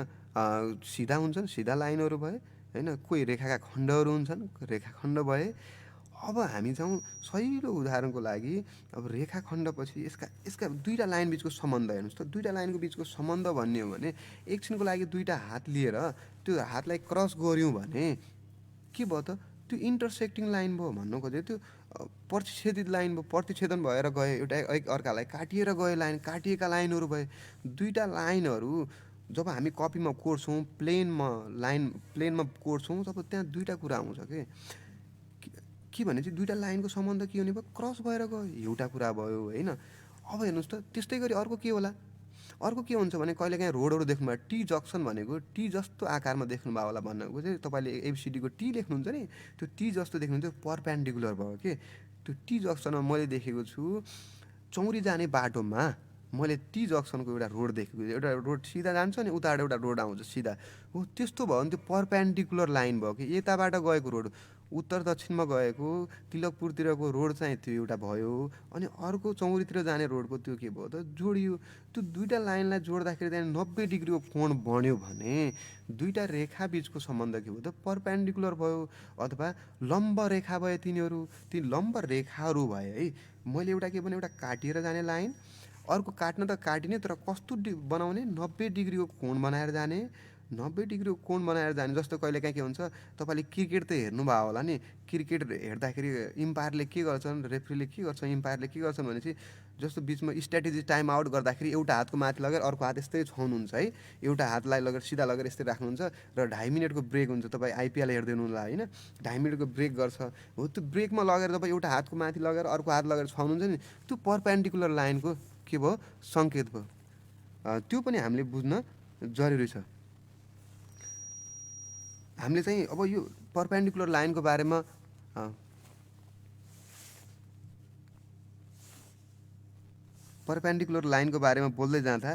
सिधा हुन्छन्, सिधा लाइनहरू भए होइन, कोही रेखाका खण्डहरू हुन्छन्, रेखाखण्ड भए। अब हामी जाउँ सहिलो उदाहरणको लागि, अब रेखाखण्डपछि यसका दुईवटा लाइन बिचको सम्बन्ध हेर्नुहोस् त। दुईवटा लाइनको बिचको सम्बन्ध भन्ने हो भने एकछिनको लागि दुईवटा हात लिएर त्यो हातलाई क्रस गऱ्यौँ भने के भयो त, त्यो इन्टरसेक्टिङ लाइन भयो भन्नु खोजेँ। त्यो प्रतिच्छेदित लाइन भयो, प्रतिच्छेदन भएर गए, एउटा एक अर्कालाई काटिएर गए लाइन, काटिएका लाइनहरू भए। दुईवटा लाइनहरू जब हामी कपीमा कोर्छौँ प्लेनमा कोर्छौँ तब त्यहाँ दुईवटा कुरा आउँछ के भने चाहिँ दुईवटा लाइनको सम्बन्ध के हुने भयो क्रस भएर गयो एउटा कुरा भयो होइन। अब हेर्नुहोस् त त्यस्तै गरी अर्को के होला अर्को के हुन्छ भने कहिलेकाहीँ रोडहरू देख्नुभयो टी जक्सन भनेको टी जस्तो आकारमा देख्नुभयो होला भन्नुको चाहिँ तपाईँले एबिसिडीको टी लेख्नुहुन्छ नि त्यो टी जस्तो देख्नुहुन्छ परपेन्डिकुलर भयो के त्यो टी जक्सनमा मैले देखेको छु चौरी जाने बाटोमा मैले टी जक्सनको एउटा रोड देखेको एउटा रोड सिधा जान्छ नि उताबाट एउटा रोड आउँछ सिधा हो त्यस्तो भयो भने त्यो परपेन्डिकुलर लाइन भयो कि यताबाट गएको रोड उत्तर दक्षिणमा गएको तिलकपुरतिरको रोड चाहिँ त्यो एउटा भयो अनि अर्को चौरीतिर जाने रोडको त्यो के भयो त जोडियो त्यो दुईवटा लाइनलाई जोड्दाखेरि त्यहाँ 90 डिग्रीको कोण बन्यो भने दुईवटा रेखा बिचको सम्बन्ध के भयो त परपेन्डिकुलर भयो अथवा लम्ब रेखा भए तिनीहरू ती लम्ब रेखाहरू भए है। मैले एउटा के भने एउटा काटिएर जाने लाइन अर्को काट्न त काटिने तर कस्तो बनाउने 90 डिग्रीको कोण बनाएर जाने 90 डिग्रीको कोण बनाएर जाने। जस्तो कहिलेकाहीँ के हुन्छ तपाईँले क्रिकेट त हेर्नुभयो होला नि क्रिकेट हेर्दाखेरि इम्पायरले के गर्छन् रेफ्रीले के गर्छ इम्पायरले के गर्छन् भनेपछि जस्तो बिचमा स्ट्राटेजी टाइम आउट गर्दाखेरि एउटा हातको माथि लगेर अर्को हात यस्तै छाउनुहुन्छ है एउटा हातलाई लगेर सिधा लगेर यस्तै राख्नुहुन्छ र 2.5 मिनटको ब्रेक हुन्छ तपाईँ आइपिएल हेर्दै हुनुहुन्छ होइन 2.5 मिनटको ब्रेक गर्छ हो त्यो ब्रेकमा लगेर तपाईँ एउटा हातको माथि लगेर अर्को हात लगेर छाउनुहुन्छ नि त्यो परपेन्डिकुलर लाइनको के भयो सङ्केत भयो। त्यो पनि हामीले बुझ्न जरुरी छ। हामीले चाहिँ अब यो परपेन्डिकुलर लाइनको बारेमा बोल्दै जाँदा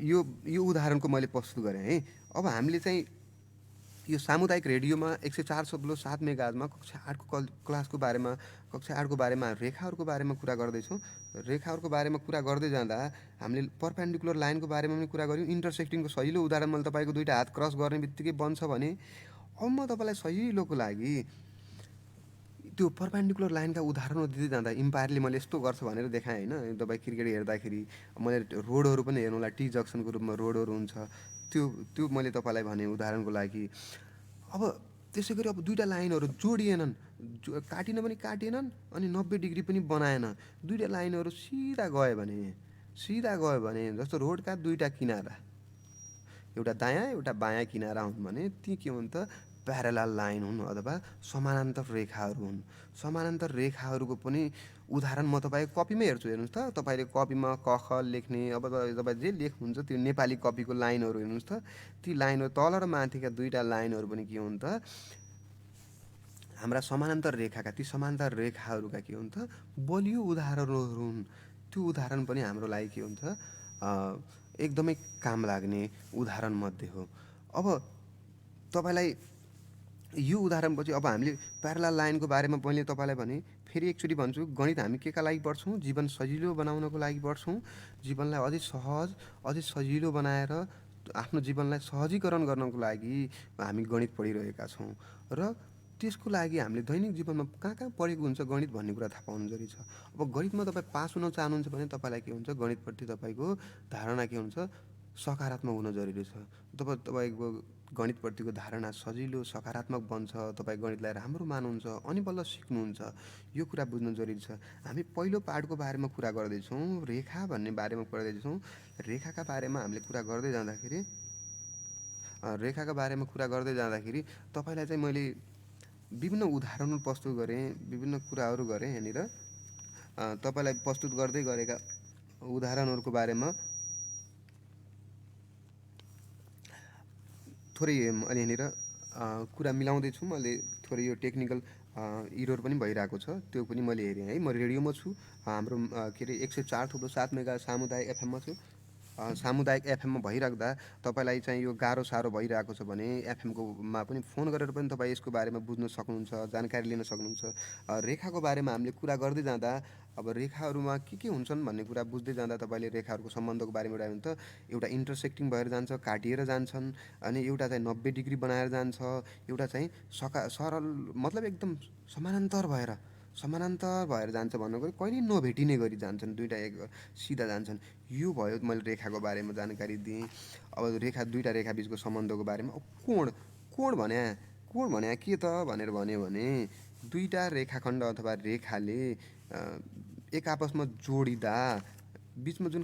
यो उदाहरणको मैले प्रस्तुत गरेँ है। अब हामीले चाहिँ यो सामुदायिक रेडियोमा 104.7 मेगाहर्जमा कक्षा 8को क्लासको बारेमा कक्षा 8को बारेमा रेखाहरूको बारेमा कुरा गर्दैछौँ। रेखाहरूको बारेमा कुरा गर्दै जाँदा हामीले परपेन्डिकुलर लाइनको बारेमा पनि कुरा गऱ्यौँ। इन्टरसेक्टिङको सजिलो उदाहरण मैले तपाईँको दुईवटा हात क्रस गर्ने बित्तिकै बन्छ भने अब म तपाईँलाई सजिलोको लागि त्यो परपेन्डिकुलर लाइनका उदाहरणहरू दिँदै जाँदा इम्पायरले मैले यस्तो गर्छ भनेर देखाएँ होइन। तपाईँ क्रिकेट हेर्दाखेरि मैले रोडहरू पनि हेर्नु होला टी जक्सनको रूपमा रोडहरू हुन्छ त्यो मैले तपाईँलाई भने उदाहरणको लागि। अब त्यसै गरी अब दुईवटा लाइनहरू जोडिएनन् काटिन पनि काटिएनन् अनि 90 डिग्री पनि बनाएन दुईवटा लाइनहरू सिधा गयो भने जस्तो रोडका दुईवटा किनारा एउटा दायाँ एउटा बायाँ किनारा हुन् भने ती के हुन् त प्यारलल लाइन हुन् अथवा समानान्तर रेखाहरू हुन्। समानान्तर रेखाहरूको पनि उदाहरण म तपाईँको कपीमै हेर्छु हेर्नुहोस् त तपाईँले कपीमा क ख लेख्ने अब तपाईँ जे लेख्नुहुन्छ त्यो नेपाली कपीको लाइनहरू हेर्नुहोस् त ती लाइनहरू तल र माथिका दुईवटा लाइनहरू पनि के हुन् त हाम्रा समानान्तर रेखाका ती समानान्तर रेखाहरूका के हुन् त बलियो उदाहरणहरू हुन्। त्यो उदाहरण पनि हाम्रो लागि के हुन्छ एकदमै काम लाग्ने उदाहरण मध्ये हो। अब तपाईँलाई यो उदाहरणपछि अब हामीले प्यारलल लाइनको बारेमा मैले तपाईँलाई भने फेरि एकचोटि भन्छु गणित हामी केका लागि पढ्छौँ जीवन सजिलो बनाउनको लागि पढ्छौँ। जीवनलाई अझै सहज अझै सजिलो बनाएर आफ्नो जीवनलाई सहजीकरण गर्नको लागि हामी गणित पढिरहेका छौँ र त्यसको लागि हामीले दैनिक जीवनमा कहाँ पढेको हुन्छ गणित भन्ने कुरा थाहा पाउनु जरुरी छ। अब गणितमा तपाईँ पास हुन चाहनुहुन्छ भने तपाईँलाई के हुन्छ गणितप्रति तपाईँको धारणा के हुन्छ सकारात्मक हुन जरुरी छ। तपाईँको गणितप्रतिको धारणा सजिलो सकारात्मक बन्छ तपाईँ गणितलाई राम्रो मान्नुहुन्छ अनि बल्ल सिक्नुहुन्छ यो कुरा बुझ्नु जरुरी छ। हामी पहिलो पार्टको बारेमा कुरा गर्दैछौँ रेखा भन्ने बारेमा गर्दैछौँ। रेखाका बारेमा हामीले कुरा गर्दै जाँदाखेरि तपाईँलाई चाहिँ मैले विभिन्न उदाहरणहरू प्रस्तुत गरेँ विभिन्न कुराहरू गरेँ यहाँनिर तपाईँलाई प्रस्तुत गर्दै गरेका उदाहरणहरूको बारेमा थोरै अहिले यहाँनिर कुरा मिलाउँदैछु। मैले थोरै यो टेक्निकल इरर पनि भइरहेको छ त्यो पनि मैले हेरेँ है। म रेडियोमा छु हाम्रो के अरे 104.7 मेगा सामुदायिक एफएममा छु। सामुदायिक एफएममा भइराख्दा तपाईँलाई चाहिँ यो गाह्रो साह्रो भइरहेको छ भने एफएमकोमा पनि फोन गरेर पनि तपाईँ यसको बारेमा बुझ्न सक्नुहुन्छ जानकारी लिन सक्नुहुन्छ। रेखाको बारेमा हामीले कुरा गर्दै जाँदा अब रेखाहरूमा के हुन्छन् भन्ने कुरा बुझ्दै जाँदा तपाईँले रेखाहरूको सम्बन्धको बारेमा एउटा हुन्छ एउटा इन्टरसेक्टिङ भएर जान्छ काटिएर जान्छन् अनि एउटा चाहिँ 90 डिग्री बनाएर जान्छ एउटा चाहिँ सरल मतलब एकदम समानान्तर भएर जान्छ भन्नको कहिल्यै नभेटिने गरी जान्छन् दुईवटा एक सिधा जान्छन्। यो भयो मैले रेखाको बारेमा जानकारी दिएँ। अब दुईवटा रेखा बिचको सम्बन्धको बारेमा अब कोण भने के त भनेर भन्यो भने दुईवटा रेखाखण्ड अथवा रेखाले एक आपसमा जोडिँदा बिचमा जुन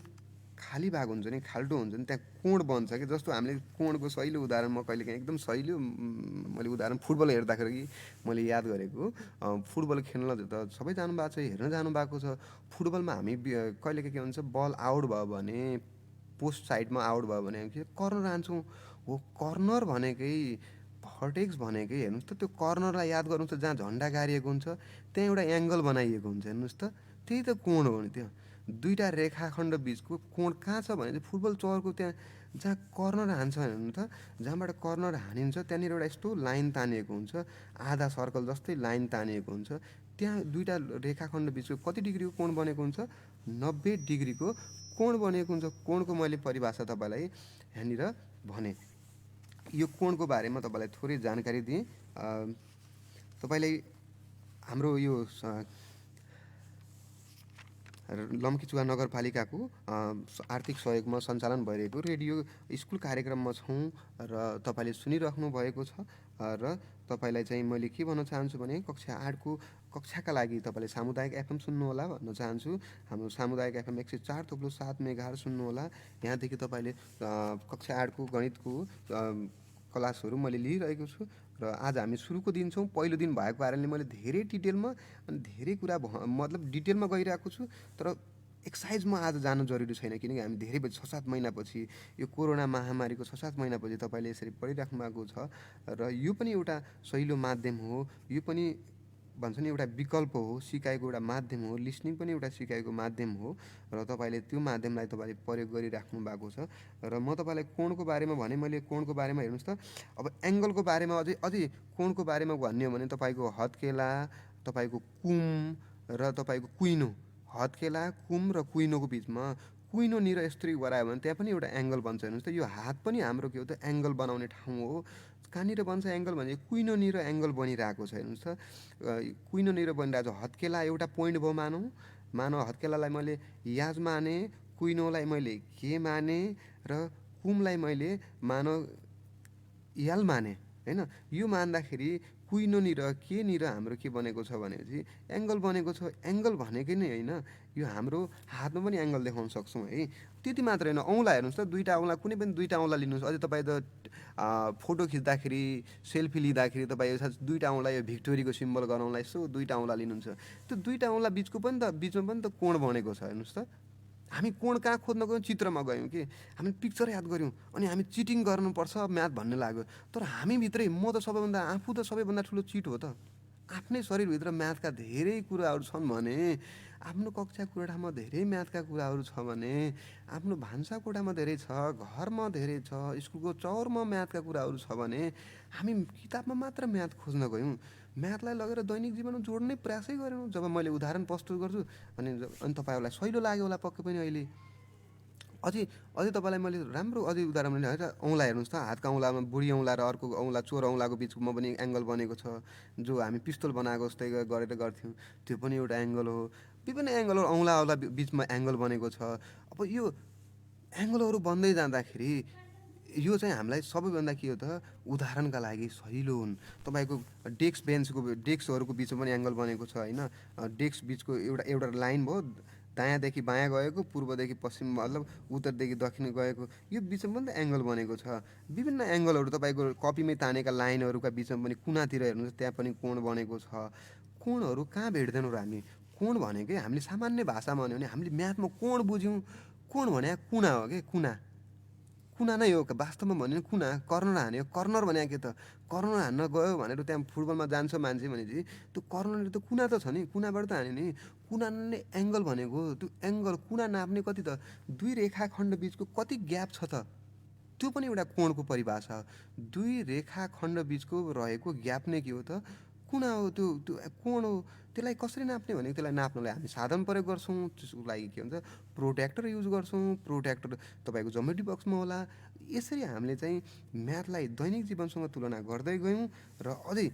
खाली भाग हुन्छ नि, खाल्टो हुन्छ नि, त्यहाँ कोण बन्छ कि। जस्तो हामीले कोणको सहिलो उदाहरण म कहिलेकाहीँ एकदम सहिलो मैले उदाहरण फुटबल हेर्दाखेरि कि मैले याद गरेको, फुटबल खेल्न त सबै जानुभएको छ, हेर्न जानुभएको छ। फुटबलमा हामी कहिलेकाहीँ के हुन्छ, बल आउट भयो भने, पोस्ट साइडमा आउट भयो भने हामी कर्नर हान्छौँ। हो, कर्नर भनेकै भर्टेक्स भनेकै हेर्नुहोस् त, त्यो कर्नरलाई याद गर्नुहोस् त, जहाँ झन्डा गाडिएको हुन्छ त्यहाँ एउटा एङ्गल बनाइएको हुन्छ, हेर्नुहोस् त, त्यही त कोण हो नि। त्यो दुईवटा रेखाखण्ड बिचको कोण कहाँ छ भने चाहिँ फुटबल चौरको त्यहाँ जहाँ कर्नर हान्छ हेर्नु त, जहाँबाट कर्नर हानिन्छ त्यहाँनिर एउटा यस्तो लाइन तानिएको हुन्छ, आधा सर्कल जस्तै लाइन तानिएको हुन्छ। त्यहाँ दुईवटा रेखाखण्ड बिचको कति डिग्रीको कोण बनेको हुन्छ? 90 डिग्रीको कोण बनेको हुन्छ। कोणको मैले परिभाषा तपाईँलाई यहाँनिर भने। यो कोणको बारेमा तपाईँलाई थोरै जानकारी दिएँ। तपाईँलाई हाम्रो यो लम्कीचुवा नगरपालिकाको आर्थिक सहयोगमा सञ्चालन भइरहेको रेडियो स्कुल कार्यक्रममा छौँ र तपाईँले सुनिराख्नु भएको छ। र तपाईँलाई चाहिँ मैले के भन्न चाहन्छु भने कक्षा 8को कक्षाका लागि तपाईँले सामुदायिक एफएम सुन्नुहोला भन्न चाहन्छु। हाम्रो सामुदायिक एफएम 104.7 मेगाहर्ज सुन्नुहोला। यहाँदेखि तपाईँले कक्षा 8को गणितको क्लासहरू मैले लिइरहेको छु र आज हामी सुरुको दिन छौँ। पहिलो दिन भएको कारणले मैले धेरै डिटेलमा अनि धेरै कुरा मतलब डिटेलमा गइरहेको छु, तर एक्साइजमा आज जानु जरुरी छैन, किनकि हामी धेरै 6-7 महिनापछि, यो कोरोना महामारीको 6-7 महिनापछि तपाईँले यसरी पढिराख्नु भएको छ र यो पनि एउटा सहिलो माध्यम हो। यो पनि भन्छ नि एउटा विकल्प हो, सिकाइको एउटा माध्यम हो। लिसनिङ पनि एउटा सिकाइको माध्यम हो र तपाईँले त्यो माध्यमलाई तपाईँले प्रयोग गरिराख्नु भएको छ। र म तपाईँलाई कोणको बारेमा भने, मैले कोणको बारेमा हेर्नुहोस् त, अब एङ्गलको बारेमा अझै कोणको बारेमा भन्ने हो भने तपाईँको हत्केला, तपाईँको कुम र तपाईँको कुइनो, हत्केला, कुम र कुइनोको बिचमा कुइनोनिर यस्तरी गरायो भने त्यहाँ पनि एउटा एङ्गल बन्छ। हेर्नुहोस् त, यो हात पनि हाम्रो के हो त, एङ्गल बनाउने ठाउँ हो। कहाँनिर बन्छ एङ्गल भने कुइनोनिर एङ्गल बनिरहेको छ। हेर्नुहोस् त, कुइनोनिर बनिरहेको छ। हत्केला एउटा पोइन्ट भयो मानौँ हत्केलालाई मैले याज माने, कुइनोलाई मैले के माने र कुमलाई मैले मानौँ याल माने, होइन। यो मान्दाखेरि कुइनोनिर केनिर हाम्रो के बनेको छ भनेपछि एङ्गल बनेको छ। एङ्गल भनेकै नै होइन, यो हाम्रो हातमा पनि एङ्गल देखाउन सक्छौँ है। त्यति मात्र होइन, औँला हेर्नुहोस् त, दुईवटा औँला, कुनै पनि दुईवटा औँला लिनुहोस्। अझै तपाईँ त फोटो खिच्दाखेरि, सेल्फी लिँदाखेरि तपाईँ दुईवटा औँला यो भिक्टोरीको सिम्बल गराउनलाई यसो दुईवटा औँला लिनुहुन्छ। त्यो दुईवटा औँला बिचमा पनि त कोण बनेको छ। हेर्नुहोस् त, हामी कोण कहाँ खोज्न गयौँ? चित्रमा गयौँ कि हामी पिक्चर याद गऱ्यौँ अनि हामी चिटिङ गर्नुपर्छ म्याथ भन्ने लाग्यो। तर हामीभित्रै म त सबैभन्दा, आफू त सबैभन्दा ठुलो चिट हो त। आफ्नै शरीरभित्र म्याथका धेरै कुराहरू छन् भने, आफ्नो कक्षा कोठामा धेरै म्याथका कुराहरू छ भने, आफ्नो भान्सा कोठामा धेरै छ, घरमा धेरै छ, स्कुलको चौरमा म्याथका कुराहरू छ भने हामी किताबमा मात्र म्याथ खोज्न गयौँ। म्याथलाई लगेर दैनिक जीवनमा जोड्नै प्रयासै गरेनौँ। जब मैले उदाहरण प्रस्तुत गर्छु अनि तपाईँहरूलाई सहिलो लाग्यो होला पक्कै पनि। अहिले अझै तपाईँलाई मैले राम्रो उदाहरण भने औँला हेर्नुहोस् त, हातका औँलामा बुढी औँला र अर्को औँला चोर औँलाको बिचमा पनि एङ्गल बनेको छ, जो हामी पिस्तोल बनाएको जस्तै गरेर गर्थ्यौँ, त्यो पनि एउटा एङ्गल हो। विभिन्न एङ्गलहरू, औँला बिचमा एङ्गल बनेको छ। अब यो एङ्गलहरू बन्दै जाँदाखेरि यो चाहिँ हामीलाई सबैभन्दा के हो त, उदाहरणका लागि सहिलो हुन्। तपाईँको डेस्कहरूको बिचमा पनि एङ्गल बनेको छ, होइन। डेस्क बिचको एउटा लाइन भयो, दायाँदेखि बायाँ गएको, पूर्वदेखि पश्चिम मतलब उत्तरदेखि दक्षिण गएको, यो बिचमा पनि त एङ्गल बनेको छ। विभिन्न एङ्गलहरू तपाईँको कपीमै तानेका लाइनहरूका बिचमा पनि कुनातिर हेर्नुहोस्, त्यहाँ पनि कोण बनेको छ। कोणहरू कहाँ भेट्दैनौँ र हामी? कोण भनेकै हामीले सामान्य भाषामा भन्यो भने हामीले म्याथमा कोण बुझ्यौँ। कोण भने कुना हो कि, कुना नै हो वास्तवमा भन्यो भने। कुना, कर्नर हान्यो, कर्नर भने के त, कर्नर हान्न गयो भनेर त्यहाँ फुटबलमा जान्छ मान्छे भनेपछि त्यो कर्नरले त कुना त छ नि, कुनाबाट त हान्यो नि। कुना नै एङ्गल भनेको। त्यो एङ्गल, कुना नाप्ने कति त, दुई रेखाखण्ड बिचको कति ग्याप छ त, त्यो पनि एउटा कोणको परिभाषा हो। दुई रेखाखण्ड बिचको रहेको ग्याप नै के हो त, कुना हो। त्यो कोण हो। त्यसलाई कसरी नाप्ने भने त्यसलाई नाप्नलाई हामी साधन प्रयोग गर्छौँ। त्यसको लागि के भन्छ, प्रोट्र्याक्टर युज गर्छौँ। प्रोट्र्याक्टर तपाईँको ज्योमेट्री बक्समा होला। यसरी हामीले चाहिँ म्याथलाई दैनिक जीवनसँग तुलना गर्दै गयौँ। र अझै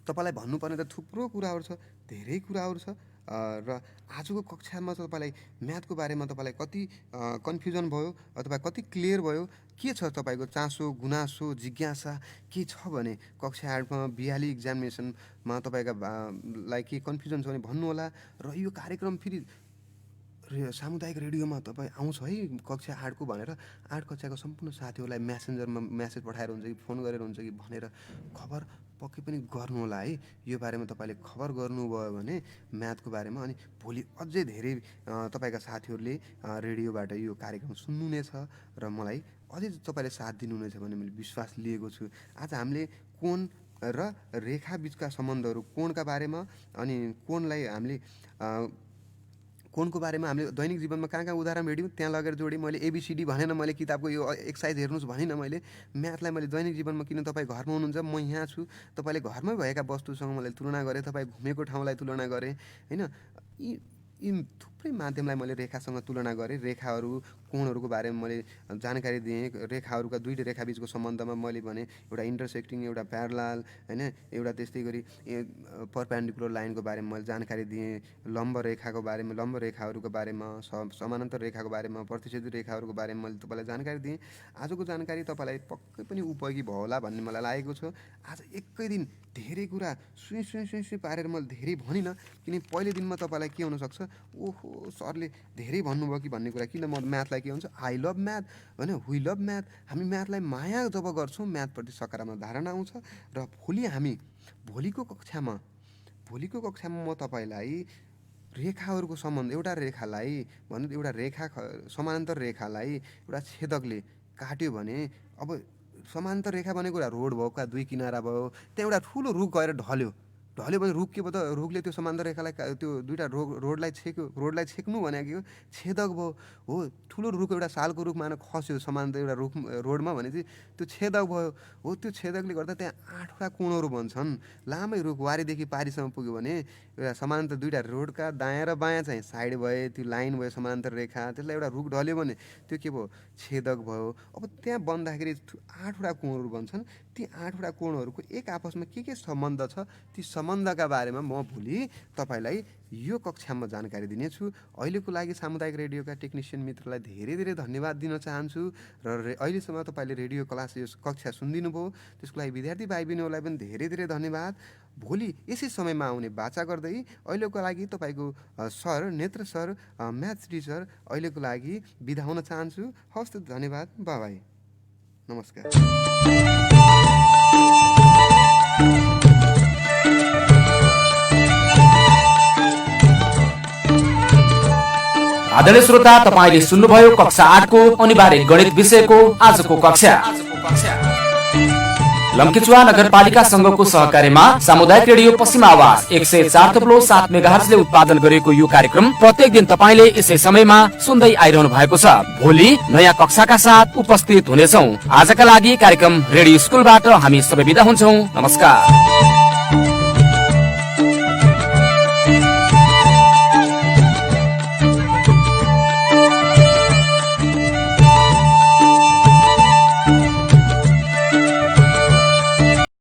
तपाईँलाई भन्नुपर्ने त थुप्रो कुराहरू छ, धेरै कुराहरू छ। र आजको कक्षामा तपाईँलाई म्याथको बारेमा तपाईँलाई कति कन्फ्युजन भयो अथवा कति क्लियर भयो, के छ तपाईँको चासो, गुनासो, जिज्ञासा के छ भने कक्षा 8मा बिहाली इक्जामिनेसनमा तपाईँका लाई के कन्फ्युजन छ भने भन्नुहोला। र यो कार्यक्रम फेरि सामुदायिक रेडियोमा तपाईँ आउँछ है कक्षा 8 को भनेर 8 कक्षाको सम्पूर्ण साथीहरूलाई म्यासेन्जरमा मेसेज पठाएर हुन्छ कि फोन गरेर हुन्छ कि भनेर खबर पक्कै पनि गर्नु होला है। यो बारेमा तपाईँले खबर गर्नुभयो भने म्याथको बारेमा, अनि भोलि अझै धेरै तपाईँका साथीहरूले रेडियोबाट यो कार्यक्रम सुन्नुहुनेछ र मलाई अझै तपाईँले साथ दिनुहुनेछ भन्ने मैले विश्वास लिएको छु। आज हामीले कोण र रेखा बिचका सम्बन्धहरू, कोणका बारेमा, अनि कोणलाई हामीले कोणको बारेमा हामीले दैनिक जीवनमा कहाँ कहाँ उदाहरण हेऱ्यौँ त्यहाँ लगेर जोडेँ। मैले ABCD भनेन, मैले किताबको यो एक्सर्साइज हेर्नुहोस् भनिनँ। मैले म्याथलाई मैले दैनिक जीवनमा, किन तपाईँ घरमा हुनुहुन्छ, म यहाँ छु, तपाईँले घरमै भएका वस्तुसँग मैले तुलना गरेँ, तपाईँ घुमेको ठाउँलाई तुलना गरेँ होइन। यी थुप्रै माध्यमलाई मैले रेखासँग तुलना गरेँ। रेखाहरू, कोणहरूको बारेमा मैले जानकारी दिएँ। रेखाहरूका दुईवटा रेखा बिचको सम्बन्धमा मैले भने एउटा इन्टरसेक्टिङ, एउटा प्यारलाल होइन, एउटा त्यस्तै गरी परपेन्डिकुलर लाइनको बारेमा मैले जानकारी दिएँ। लम्ब रेखाको बारेमा, लम्ब रेखाहरूको बारेमा, समानान्तर रेखाको बारेमा, प्रतिच्छेदी रेखाहरूको बारेमा मैले तपाईँलाई जानकारी दिएँ। आजको जानकारी तपाईँलाई पक्कै पनि उपयोगी भयो होला भन्ने मलाई लागेको छ। आज एकै दिन धेरै कुरा सुई पारेर मैले धेरै भनिनँ, किन पहिलो दिनमा तपाईँलाई के हुनसक्छ, ओहो सरले धेरै भन्नुभयो कि भन्ने कुरा। किन म म्याथलाई के हुन्छ, आई लभ म्याथ होइन, वी लभ म्याथ। हामी म्याथलाई माया जब गर्छौँ म्याथप्रति सकारात्मक धारणा आउँछ। र भोलिको कक्षामा म तपाईँलाई रेखाहरूको सम्बन्ध, एउटा रेखालाई भन्नु, एउटा रेखा समानान्तर रेखालाई एउटा छेदकले काट्यो भने, अब समानान्तर रेखा भनेको एउटा रोड भयो, दुई किनारा भयो, त्यहाँ एउटा ठुलो रुख गएर ढल्यो भने रुख के भयो त, रुखले त्यो समानान्तर रेखालाई, त्यो दुईवटा रोडलाई छेक्नु भनेको छेदक भयो हो। ठुलो रुख, एउटा सालको रुख मान खस्यो समानान्तर एउटा रुख रोडमा भने चाहिँ त्यो छेदक भयो हो। त्यो छेदकले गर्दा त्यहाँ 8वटा कोणहरू बन्छन्। लामै रुख वारीदेखि पारीसम्म पुग्यो भने एउटा समानान्तर दुईवटा रोडका दायाँ र बायाँ चाहिँ साइड भए, त्यो लाइन भयो समानान्तर रेखा, त्यसलाई एउटा रुख ढल्यो भने त्यो के भयो, छेदक भयो। अब त्यहाँ बन्दाखेरि 8वटा कोणहरू बन्छन्। ती 8वटा कोणहरूको एक आपसमा के सम्बन्ध छ, ती सम्बन्धका बारेमा म भोलि तपाईँलाई यो कक्षामा जानकारी दिनेछु। अहिलेको लागि सामुदायिक रेडियोका टेक्निसियन मित्रलाई धेरै धेरै धन्यवाद दिन चाहन्छु। र अहिलेसम्म तपाईँले रेडियो क्लास यो कक्षा सुनिदिनु भयो, त्यसको लागि विद्यार्थी भाइ बहिनीहरूलाई पनि धेरै धेरै धन्यवाद। भोलि यसै समयमा आउने बाचा गर्दै अहिलेको लागि तपाईँको सर, नेत्र सर, म्याथ्स टिचर अहिलेको लागि बिदा हुन चाहन्छु। हवस् त, धन्यवाद, बाई, नमस्कार। आदरणीय श्रोता, तपाईले सुन्नुभयो कक्षा 8 को अनिवार्य गणित विषयको आजको कक्षा। लम्कीचुवा नगरपालिका संघको सहकार्यमा सामुदायिक रेडियो पश्चिम आवाज 104.7 मेगाहर्जले उत्पादन गरेको यो कार्यक्रम प्रत्येक दिन तपाईले यसै समयमा सुन्दै आइरहनु भएको छ। भोलि नयाँ कक्षाका साथ उपस्थित हुनेछौँ। आजका लागि कार्यक्रम रेडियो स्कुलबाट हामी सबै बिदा हुन्छौँ। नमस्कार।